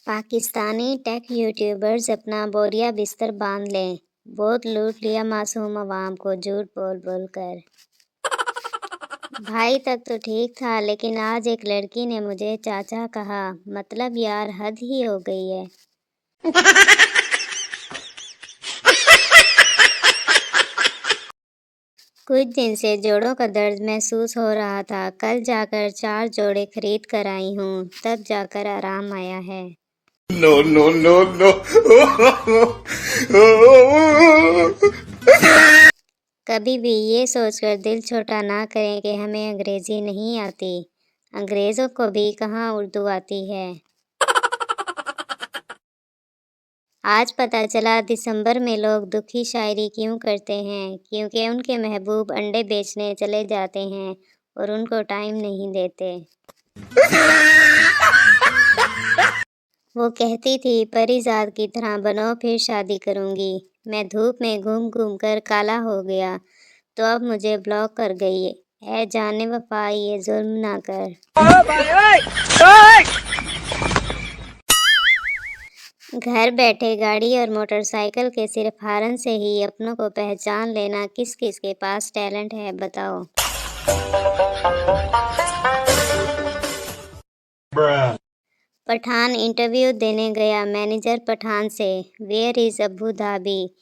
Pakistani tech YouTubers अपना बोरिया बिस्तर बांध लें, बहुत लूट लिया मासूम अवाम को झूठ बोल बोल कर। भाई तक तो ठीक था, लेकिन आज एक लड़की ने मुझे चाचा कहा, मतलब यार हद ही हो गई है। कुछ दिन से जोड़ों का दर्द महसूस हो रहा था, कल जाकर 4 जोड़े खरीद कर आई हूँ, तब जाकर आराम आया है। No, no, no, no. कभी भी ये सोचकर दिल छोटा ना करें कि हमें अंग्रेजी नहीं आती। अंग्रेज़ों को भी कहाँ उर्दू आती है। आज पता चला दिसंबर में लोग दुखी शायरी क्यों करते हैं, क्योंकि उनके महबूब अंडे बेचने चले जाते हैं और उनको टाइम नहीं देते। वो कहती थी परीज़ाद की तरह बनो फिर शादी करूँगी। मैं धूप में घूम घूम कर काला हो गया तो अब मुझे ब्लॉक कर गई। है जाने वफा ये जुल्म ना कर। घर बैठे गाड़ी और मोटरसाइकिल के सिर्फ हारन से ही अपनों को पहचान लेना किस किस के पास टैलेंट है बताओ। पठान इंटरव्यू देने गया मैनेजर पठान से, where is Abu Dhabi.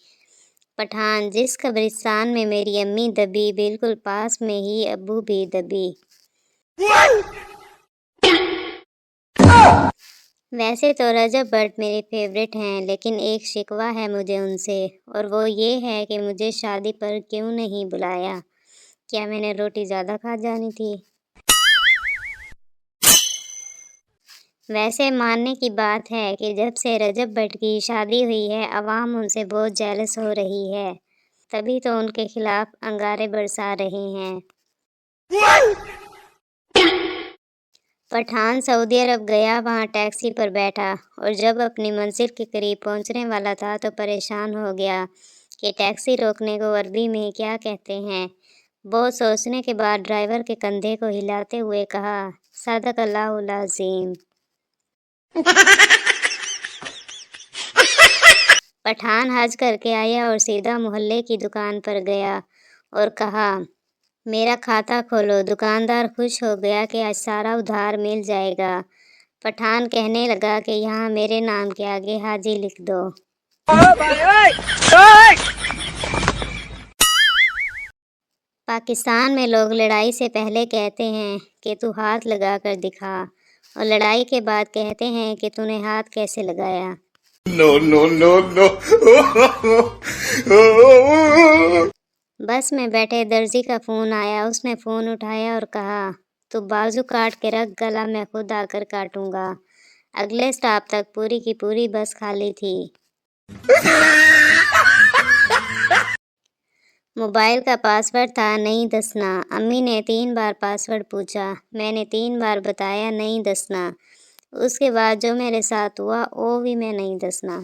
Pathan, जिस कब्रिस्तान में मेरी अम्मी दबी बिल्कुल पास में ही अबू भी दबी। वैसे तो रजब भट्ट मेरे फेवरेट हैं, लेकिन एक शिकवा है मुझे उनसे, और वो ये है कि मुझे शादी पर क्यों नहीं बुलाया। क्या मैंने रोटी ज़्यादा खा जानी थी? वैसे मानने की बात है कि जब से रजब भट्ट की शादी हुई है अवाम उनसे बहुत जेलस हो रही है, तभी तो उनके खिलाफ अंगारे बरसा रहे हैं। पठान सऊदी अरब गया, वहाँ टैक्सी पर बैठा और जब अपनी मंजिल के करीब पहुँचने वाला था तो परेशान हो गया कि टैक्सी रोकने को अरबी में क्या कहते हैं। बहुत सोचने के बाद ड्राइवर के कंधे को हिलाते हुए कहा, सदक़ल्लाहुल अज़ीम। पठान हज करके आया और सीधा मोहल्ले की दुकान पर गया और कहा, मेरा खाता खोलो। दुकानदार खुश हो गया कि आज सारा उधार मिल जाएगा। पठान कहने लगा कि यहाँ मेरे नाम के आगे हाजी लिख दो। पाकिस्तान में लोग लड़ाई से पहले कहते हैं कि तू हाथ लगा कर दिखा, और लड़ाई के बाद कहते हैं कि तूने हाथ कैसे लगाया। No, no, no, no. बस में बैठे दर्जी का फ़ोन आया, उसने फ़ोन उठाया और कहा, तू बाजू काट के रख, गला मैं खुद आकर काटूंगा। अगले स्टॉप तक पूरी की पूरी बस खाली थी। मोबाइल का पासवर्ड था नहीं दसना। अम्मी ने 3 बार पासवर्ड पूछा, मैंने 3 बार बताया नहीं दसना। उसके बाद जो मेरे साथ हुआ वो भी मैं नहीं दसना।